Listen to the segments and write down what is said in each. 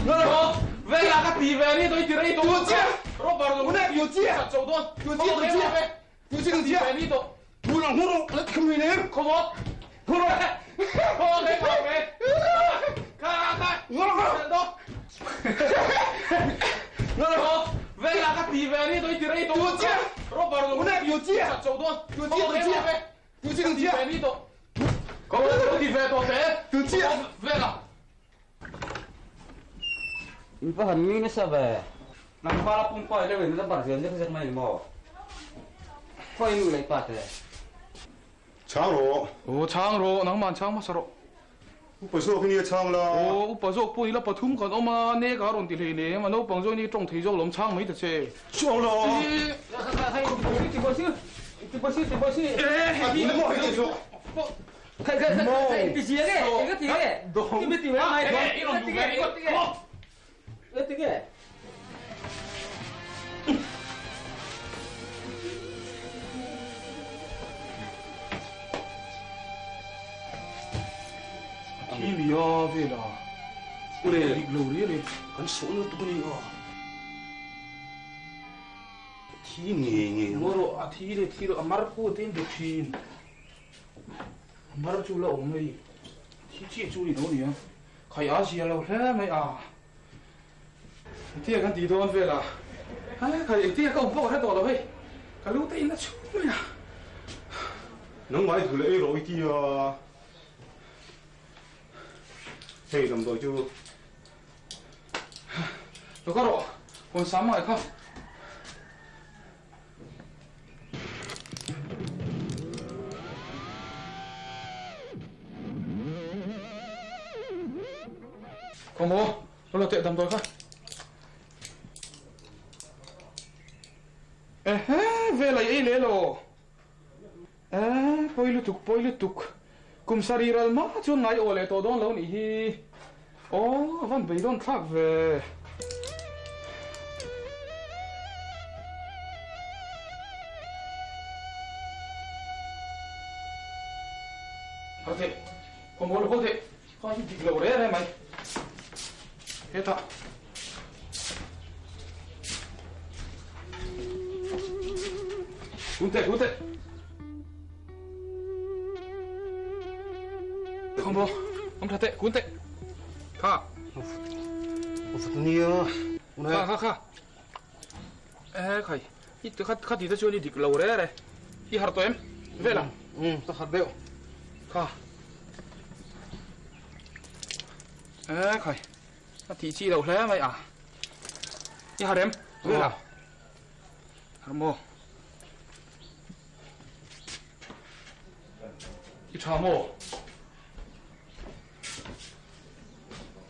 Nó về là cái gì về đi tôi thì đây tôi有钱， rồi bảo rồi 我那有钱， châu tôi 有钱，有钱，有钱，有về 钱。 đi tôi 我让我让来看你呢， không có không có không cái không cái khai 我让他， đó nó về là cái gì về đi tôi thì đây tôi rồi bảo rồi 我那有钱， châu tôi 有钱，有钱，有钱，有 về 钱， đi tôi có tôi thì về tôi về 有钱。 về là Ipa hanmi na sabe. Nang pala pong pa ile na bar jen de mai mo. Phoi nu lai pa te. 长罗， 오 장로 낭만 장마사로 我不说跟你唱了， 오 오빠 저 보이라 바툼 건 엄마 내가 론 딜레네 마 너 방송이 좀 대적 넘창 메이 대체 唱了。 Hai ti bosi. Ti bosi, ti bosi. 你莫跟你说， Kai ti sia ke? Ingat ti ke? Ti beti wa mai. Ingat ti ke? Ingat ti ke? 이리야 베라 그래. 이글로리리 俺手那多呢啊，提你 뭐로 아티레 티로 아마르코 된 독신 아마르 줄라 오메이 티치 줄이 너니야 가야시야라 해메 아 티야 간 디도안 베라 아 가야 티야 가 오빠 해도 너 해 가루 때 있나 chu야 能买回来 A 楼一地啊，嘿，咁多就 너 가로 원 삼마이 가 có mua nó là tệ tầm tôi khác về lại ấy lẽ lo poi lu tuk kum sariral ma chun ngai ole to don lo ni hi ô van bei don thak về có thể có mua được có thể có những thịt lẩu đấy đây mày hết ạ cuốn tệ không bố không thật tệ cuốn tệ kha 我说你啊，我那 kha khai ít khát thì tôi chưa đi thịt lẩu đấy đây đi hạt em về là 到海边， kha khai thì chi lẩu đấy mày à đi hạt em về là hạt mua đi trà mua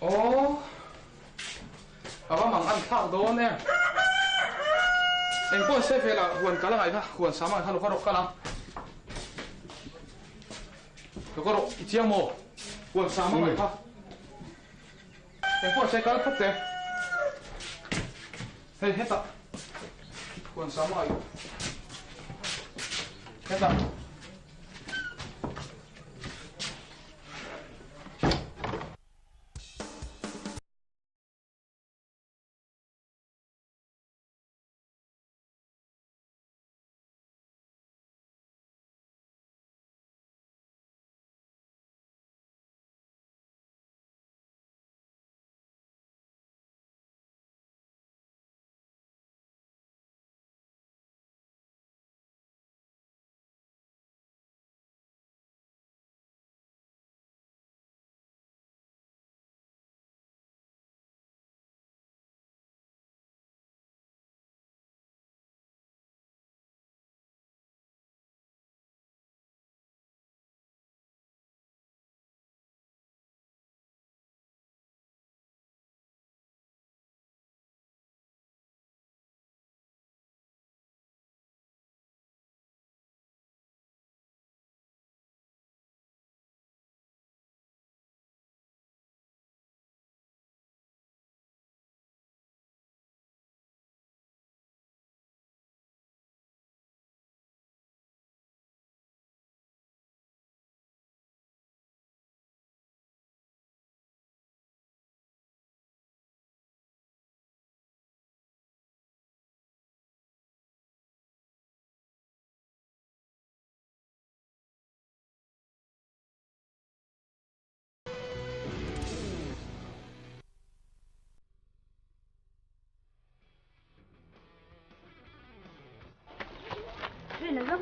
ô à có mảng ăn thác đó nè em có sẽ về là huần cá là ngày khác huần sáng mai khác nó có độ cá lắm nó có độ ít chiang mồ huần sáng mai khác em có sẽ cá thấp thế hey hết ạ huần sáng mai hết ạ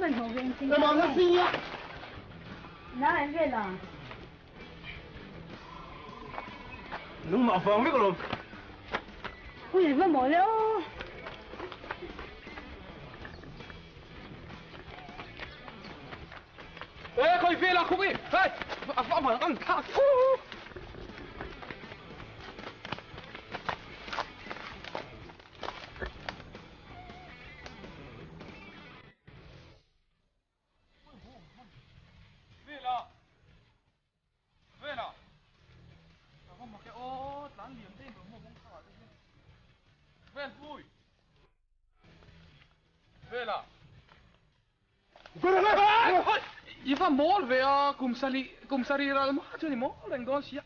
mình hồ viên xin. Mà nó phi á. Nó em về là. Nó mà phòng biết rồi. Ui giời, mỏi lắm. Ê, khơi về là không đi. Ê, vọng mà ăn thả. Ifa mol ve a kumsari ral ma chuni mo leng don sia.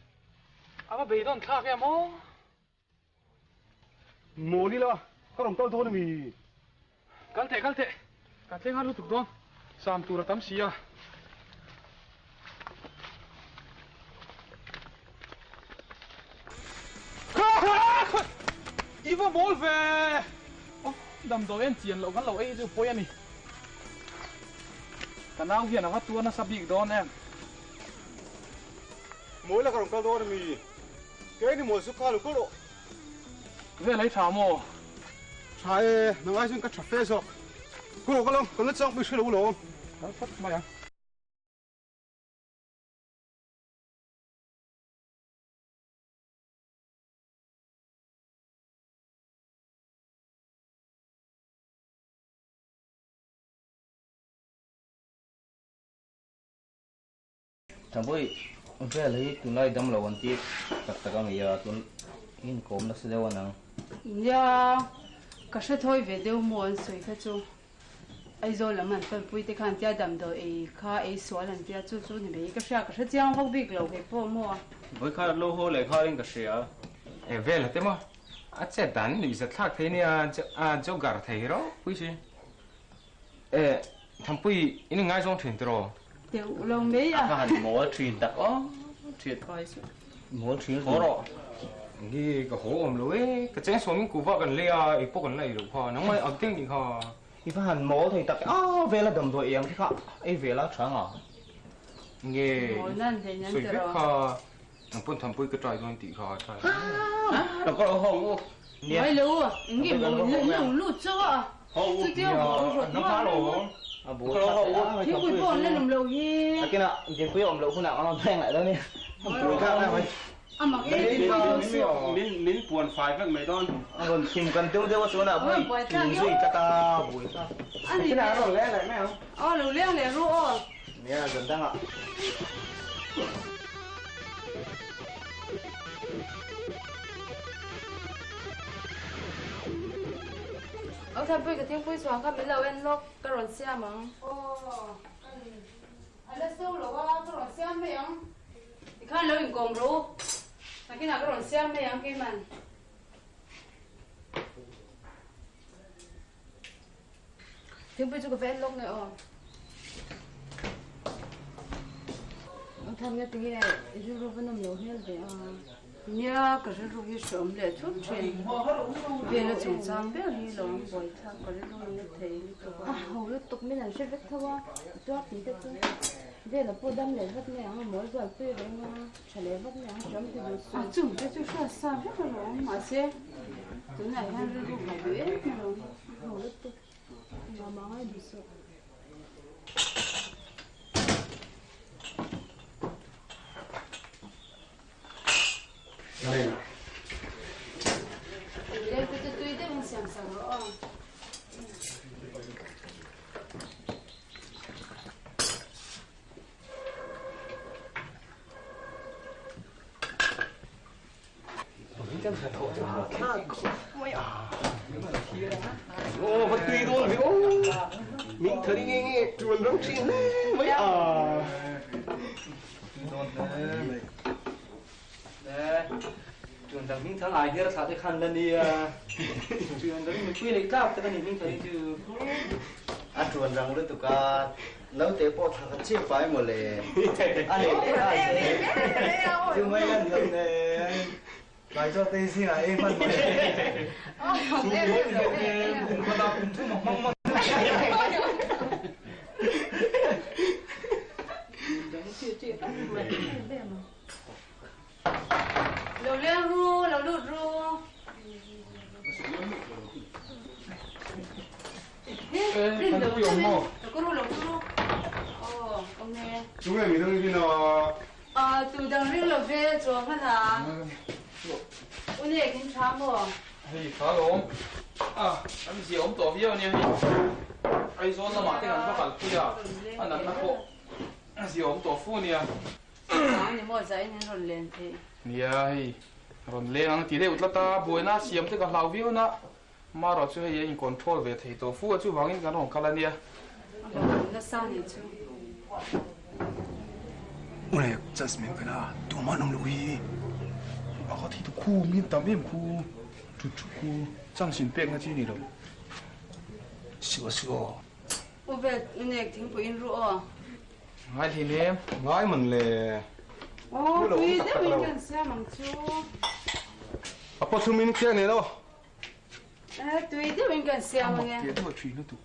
Ama be don thak ya mo. Mồ đi lo. Có đồng tao thôi mì. Kalte. Ka teng halu tuk don. Sam tura tam sia. Ifa mol ve. Dam do en chian lo kan lo ei ju poi ani. Kanang hian anga tua na sabik don em. Mỗi là có đồng tao thôi mì. Cái này mồ sức khá là có độ. Về lấy thả mồ. Trái nó ai xin cắt chặt phê rồi. Có độ có lông, còn nước trong bị sôi lỗ lỗ. Đó phát mày à. thằng bôi về lấy tụi này đâm lầu anh tiếp tất cả người tụi in cốm nó sẽ đâu anh dạ cái sẽ thôi về đâu muốn soi cái chú ai rồi là mình phải bôi cái khăn tia đầm đồ ấy khá ấy xóa lần tia chú chú này cái sẽ giang không biết lâu cái phố mua với khá lâu hồ lại khá lên cái gì à về là thế mà sẽ đàn thì sẽ thắc thế này cho gar thấy đó quý gì thằng bôi in ngay trong thuyền rồi tiểu lâu mấy à hẳn múa truyền đặc truyền múa truyền khó rồi cái hồ ẩm lối cái chén số mình cú vợ gần lia ít bốc gần này được không nó mới ở tiếng gì không thì phải hẳn múa thì đặc về là đầm tuổi em thì khác ấy về là sáng à nghe sôi biết khó thằng bôi cái tròi luôn tỉ khó tròi nó có hông mấy lú à nghe một lú cho à hông tiêu nó phá rồi bố thì quý bọn lên làm lâu gì cái nào tiền quý ông lâu khu nào nó thanh lại đó nè bố khác này mà cái Min buồn phải với mấy đòn. còn tìm cần tiêu tiêu số nào bụi tìm gì cho ta bụi cái nào nó lẽ lại mấy không lú lẽ này rồi nè dần đang ạ thằng bôi cái tiếng bôi xoắn cái mấy lâu em lóc cái rốn xe mà anh là sâu rồi cái rốn xe mấy ông thì khá lâu mình còn rồi cái nào cái rốn xe mấy ông kia mà tiếng bôi cho cái vẽ lóc này thằng nhà tiếng này rồi vẫn nằm lâu hết rồi nhà cái rồi cái sớm để chút chuyện về là chúng sang biết đi lòng bồi thang có cái lúc như thế hầu lúc tục mình làm sẽ vết thôi cho tí thế thôi về là phụ đâm để vết này mỗi giờ tôi để trả lấy vết này chấm thì được chúng cái chú sao sao hết rồi mà xe chúng này hay rồi phải biết mà hầu lúc tục mà hay bị sợ Đây. Đây tôi đây mình xem rồi. Ô, vẫn tùy luôn vì mình thấy nghe chuồn rong xin mấy trường rằng mình thằng ai kia sao thì khăn lên đi trường rằng mình quy định cao cái này mình thấy chứ trường rằng lúc tụi ca nấu tế bộ thằng chia phải một lề chứ mấy lần lần này phải cho tê xin là em phân một lề lâu lên ru lâu lụt ru Kan tu yung mo. có ru lâu ru ông nghe chúng em mình đang đi nào tụi đang riêng lâu về cho hắn à ông nghe kinh khám không Hey, khá lắm. Anh gì ông tổ video nè. Ai số nó mà cái anh bắt phải phu à. Anh đặt nó bộ. Anh gì ông tổ phu nè. sáng thì mua giấy nên rồi lên thì Nè, hey. Rồi lên anh tí đấy ụt ta buổi na xiêm thế cả lao video na. Mà rồi chú hay anh control về thì tổ phu chú vắng cái nó cả nè. nó sang thì chú 오늘 jasmine 그나 또 많은 루이. 아까 티도 구 민담임 구. 주축구 장신 뺑가 지니로. 시고. ông về ông nghe tiếng của in ru à Ai thì nè. ngay mình là tụi đấy mình cần xem bằng chú apa tu mình kia này đâu tụi đấy mình cần xem bằng nghe Tiền mà truy nó tụ.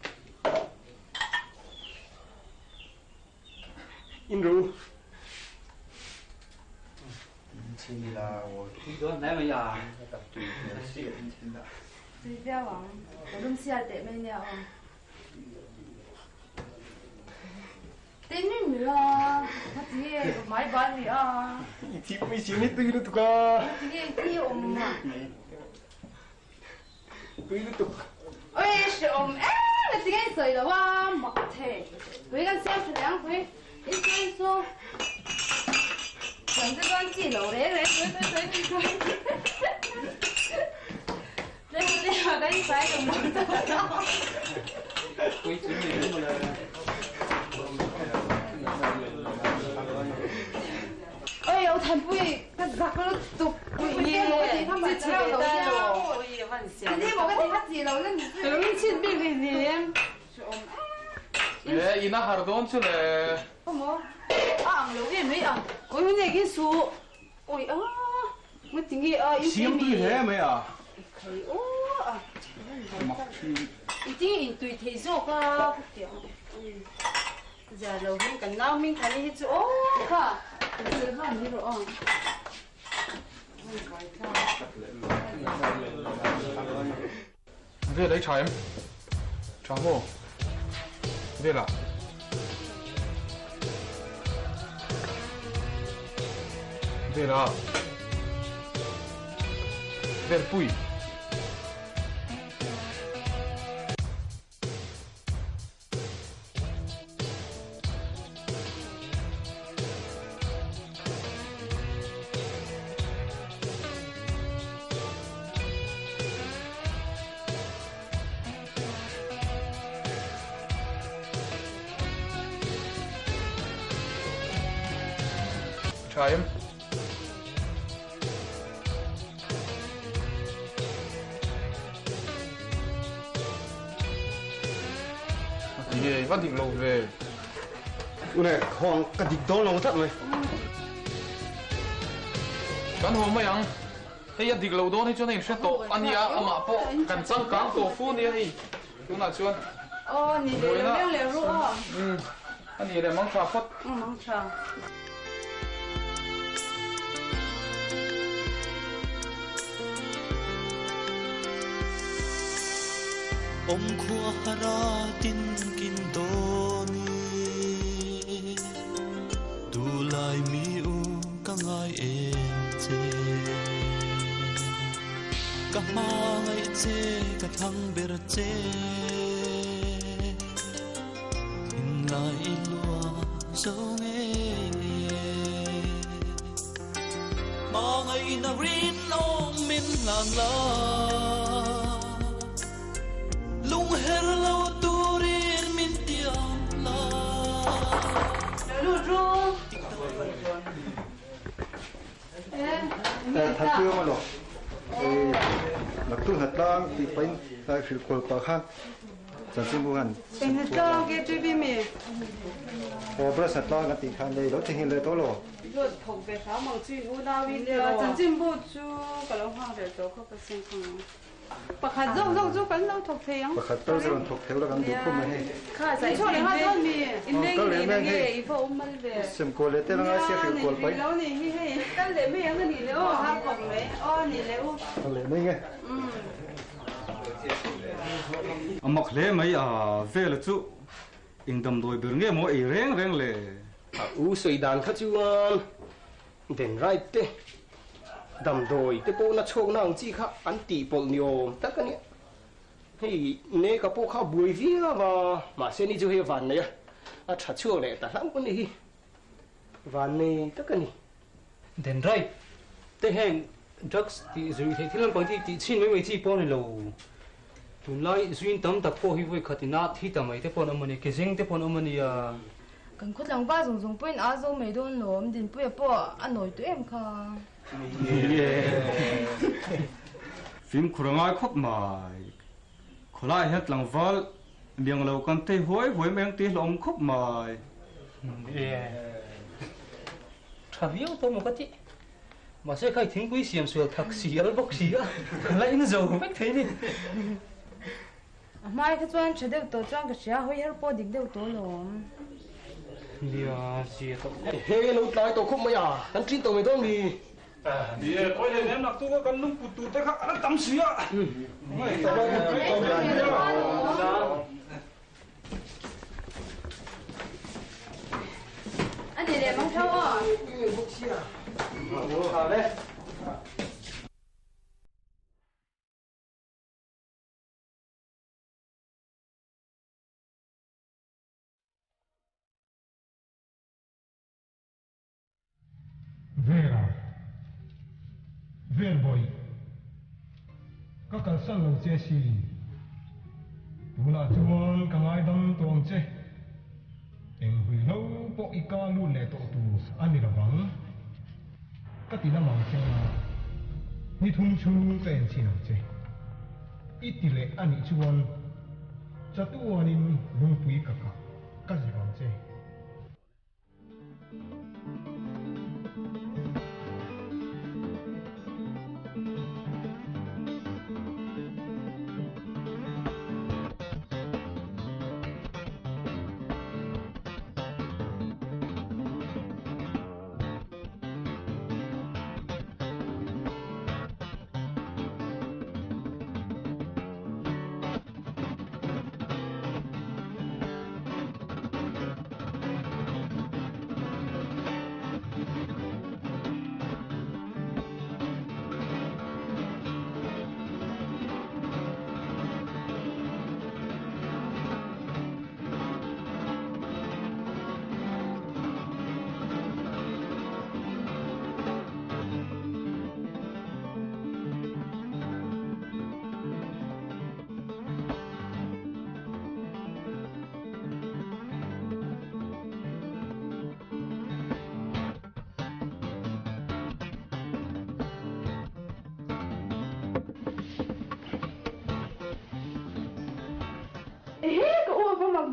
in ru chỉ là Thì đó nãy mà giờ tập tùy theo sự in thiên đạo tụi béo à có đúng xe tệ mấy nhau tên mình nữa thật gì máy bán gì à thì mình chỉ biết từ từ cả thì ông mà từ ôi sợ ông là tiếng anh sợi là hoa mặc thể với cái xe phải đáng với cái xe số chẳng cái con chỉ lẩu đấy đấy đây là cái phải dùng một quý chính mình cũng là ôi ông thằng bụi cái giặc nó tục bụi nhẹ không phải chỉ để ta rồi cái gì một cái gì khác gì đâu nên tưởng xin bị gì em 예, 이나 하루도 온출래. 어머 아 여기 mấy à ôi cái này cái số ôi mới tính gì xiêm tu thế mấy à thấy ô 막 튀. ý tính tùy thấy rồi cơ tiểu giờ đầu mình cần nào mình thấy hết chỗ cả giờ làm gì rồi Về đấy trái em. Trái mồ. Về là. Về là. Về bụi. Trái em. Thì vẫn thịt lầu về. này hoàng cái gì đó nó thật rồi Kan ho mai ang hei adik lo don hi chuan in hreto ania ama po kan chang kang to fu ni hi tuna chuan ni để leo leo rồi ani le mang tha phot mang trà om khua hara tin kin doni tu lai mi u ka ngai em che ka ma ngai che ka thang ber che in lai lua so nge ma ngai na rin lo min lan la lung her lo turin min tiam la lu ru thật chưa mà rồi lập tức hạt lang thì phải tại sự cổ bà khác sản sinh vô hành bên hết cho cái chơi bi mì bữa hạt lang cái tiền hàng đây đó thì hiện lên đó rồi rồi thầu về pháo màu truy u đào đi chẳng chim bút chú cả lông hoa để cho các cái sinh không ประคัดจ้องกันเราถกเทียง ประคัดต้นสนทกเทวแล้วกันดูพุ่มมาให้ ข้าใส่ช่วยข้าต้นมีอินเล่งอีพออุ้มมันเบะ สมควรเลยแต่ละเสียผิวกวนไป แล้วนี่ให้กันเลยไม่ยังกันนี่เลยห้าของเลยนี่แล้ว อะไรไม่ไง mặc lẽ mấy về là chú in đầm đôi bữa nghe mỗi reng lệ u sợi đàn khát chú an đèn rai tê đầm đồi tê bộ na chok nang chi khá ăn tỉ bol nhiều tất cả nhé thì nè cái bộ khá bùi vía mà xem đi chú hay vàn này à chả chua lệ ta lắm con đi vàn này tất cả nhỉ đèn rai tê hẹn drugs thì rồi thì làm bằng thì xin mấy chi bỏ này lâu tụi lại duyên tấm tập phô hi với khát na thì tầm ấy thế bọn ông này cái riêng thế bọn ông này cần cốt lòng ba dùng bên á dùng mấy đôi lốm đến bây giờ ăn nổi tụi em khá phim kurang ai khóc mày khổ lại hết lòng vợ miệng lâu con tê hối miệng tê lòng khóc mày chả biết tôi một cái gì mà sẽ khai tiếng quý xiêm sườn thật xì ở bốc xì á lại nó giàu không thế đi mai cái chuyện chỉ đều tổ chức cái gì hơi help body đều tổ lốm dạ gì đó hey lâu lại tổ không mấy anh chín tổ mấy tổ gì đi coi lên em nạp tôi cái lưng tụt tới khác nó tắm xí á anh đi để mong theo à Về bồi các cần sân lâu chế xì bù là chuông càng ai đâm tuồng chế em hủy lâu bộ y ca luôn lệ tổ tù anh đi là vắng các tí là mỏng xe ni thung chu tên xì nào chế ít tỷ lệ anh đi chuông cho tu anh in lung quý cả các gì vắng chế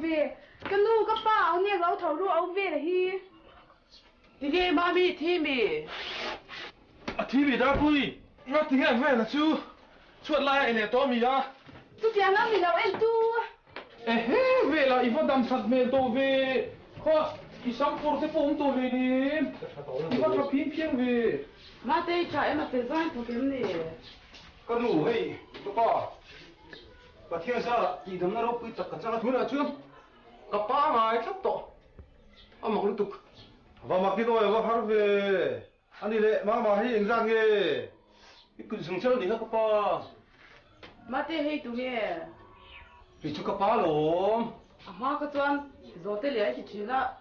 về cái nu cái ba ông này gấu thầu lu ông về là hi đi cái mami thi mi thi mi đã vui nó tiếng anh về là chú chuột lại này to mi à chú tiếng anh mi đâu em tu về là ifo đam sạt mền to về khó isam phur thế phong to về đi ifo cho phim phim về mà đây cha em mà tên doan thuộc em này cái nu hay tôi có và thiên sa chỉ đâm nó đâu bị chặt cả cha thua là chưa cả ba ngày chắc to à mặc lúc tục và mặc đi thôi và phát về anh đi lệ mà hay hình dạng nghe cái cụt sừng chơi đi hết cả ba mà đây hay tụi nghe vì chú cả ba luôn mà cái doan rồi tới lấy chỉ là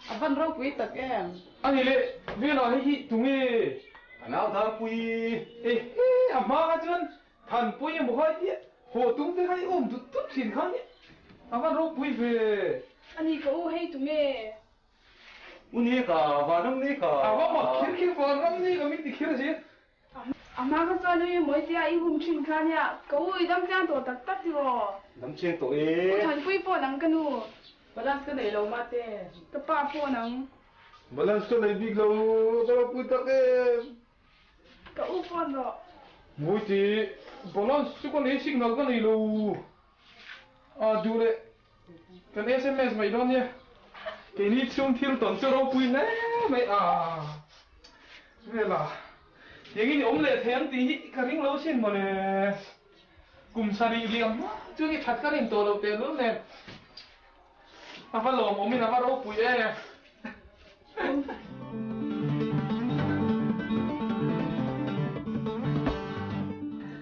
à văn rong quý tật em anh đi lệ vì nào hay tụi nghe anh nào thằng quý à mà cái chuyện thằng quý em một hai tiết hồ tung tới hay ôm tụt tụt xin khăn nhé à văn rong quý về anh đi có hay tụi nghe Uni cả và năm nay cả à vâng mà khi vào năm nay có mình đi khi gì mà cái chuyện này mới đi ai cũng chuyên khăn nhá cậu ấy đâm trang tổ tắc tắc rồi năm trên tuổi thằng quý phụ nắng cái nu balance cái này lâu mà thế cái ba phụ nắng balance cái này big lâu sao bự tắc em cậu phụ rồi mũi thì bolon su con lấy signal con này lu du đấy cái SMS mày đó nhé cái ní chung thiên tuần cho đâu quên đấy mày vậy là những cái ống lệ thêm tí cái ring lâu xin mà nè cùng sari liang chứ cái chặt cái ring to lâu tiền luôn nè à phải lồng ống mình à phải đâu quên đấy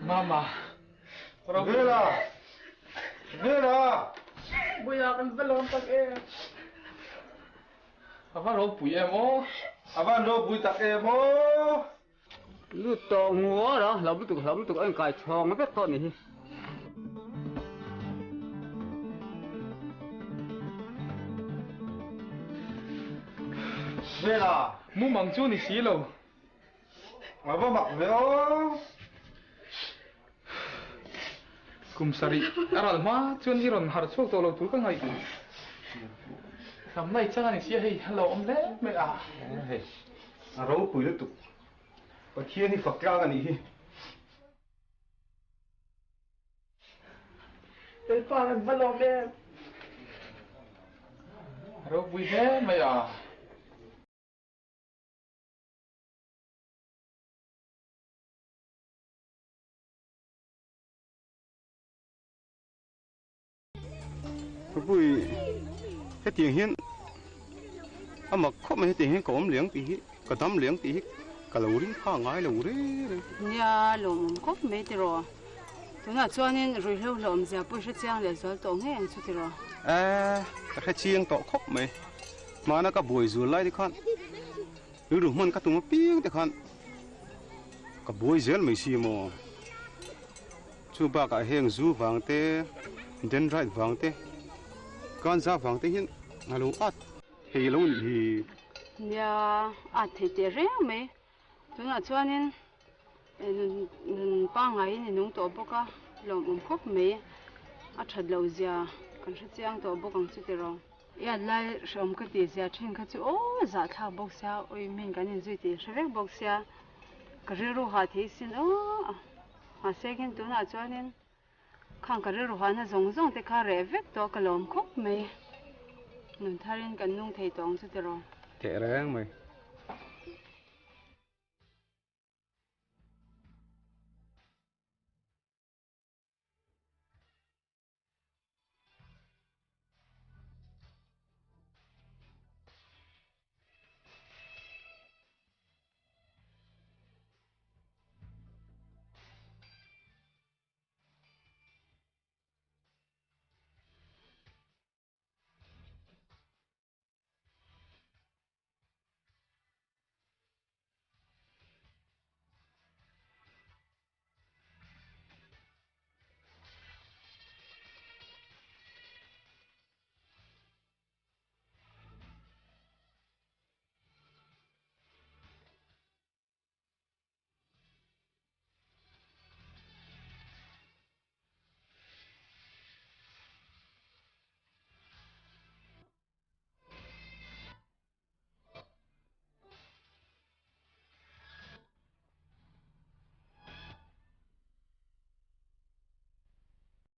Mama, Vela, Vela, bây giờ cần phải làm tắc em. Apa lo bui em ô? apa lo bui tak emo? Lu to ngua đó, làm tục anh cài chong nó biết to này. Vela, Mu mang chu ni xí lo. apa mak velo? Kum sari, aral ma chuan hi ron har chok to lo tu ka ngai. Sam nai changa ni xí hei hello om le me a. Hei, aro bui lu tu. Có thiên thì Phật ra cái này. Cái pa kan phải lo em. Ro bui he me a. Bui cái tiền hiến mà không mấy tiền hiến có liếng tí có tấm liếng tí cả lũ đi phá ngay lũ đấy nhà lồng cốc mấy tì rồi tôi nói cho nên rồi lâu lồng giờ bữa sẽ chiang để cho tổ nghe anh chút tì rồi cái chiêng tọ khóc mày mà nó cả buổi rồi lại đi con đủ mình cả tụi nó piếng thì con cả buổi giờ mấy xí mà chú ba cả hàng du vàng tê đến right vàng tê con ra vàng tê hiện alo ắt thì lâu thì nhà thì tì riêng mấy tôi nói cho nên ba ngày này nung tổ bốc á lồng cốc mấy thật lâu giờ còn sẽ chiang tổ bốc còn chút tì rồi ya lai som cái tì giờ trên cái chỗ giả thao bốc xa ôi mình cái này duy tì sẽ biết bốc xa cái rượu hạt thì xin hạt sẽ cái tôi nói cho nên khang cái rượu hạt nó giống giống thì khá rẻ vết to cái lồng cốc mấy nung thay lên cái nung thầy tông chút tì rồi thế đấy mày